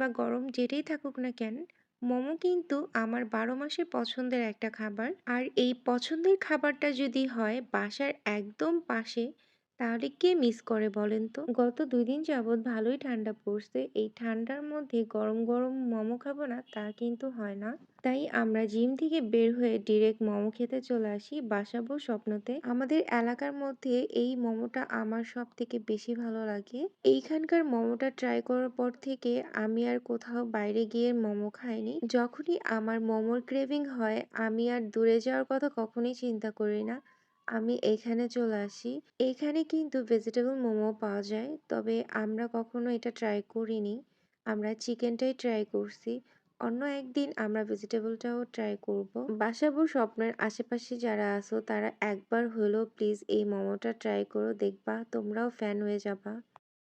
বা গরম যেটাই থাকুক না কেন, মোমো কিন্তু আমার ১২ মাসের পছন্দের একটা খাবার। আর এই পছন্দের খাবারটা যদি হয় বাসার একদম পাশে, তাহলে কে মিস করে বলেন তো? গত ২ দিন যাবৎ ভালোই ঠান্ডা পড়ছে। এই ঠান্ডার মধ্যে গরম, গরম মোমো খাবো না তা কিন্তু হয় না। তাই আমরা জিম থেকে বের হয়ে ডিরেক্ট মোমো খেতে চলে আসি বাসাবো স্বপ্নতে। আমাদের এলাকার মধ্যে এই মোমোটা আমার সবথেকে বেশি ভালো লাগে। এইখানকার মোমোটা ট্রাই করার পর থেকে আমি আর কোথাও বাইরে গিয়ে মোমো খাইনি। যখনই আমার মোমোর ক্রেভিং হয় আমি আর দূরে যাওয়ার কথা কখনোই চিন্তা করি না। আমি এখানে চলে আসি। এখানে কিন্তু ভেজিটেবল মোমো পাওয়া যায়। তবে আমরা কখনো এটা ট্রাই করিনি। আমরা চিকেনটাই ট্রাই করছি। অন্য একদিন আমরা ভেজিটেবলটাও ট্রাই করব। বাসাবো স্বপ্নের আশেপাশে যারা আছো তারা একবার হলেও প্লিজ এই মোমোটা ট্রাই করো, দেখবা তোমরাও ফ্যান হয়ে যাবা।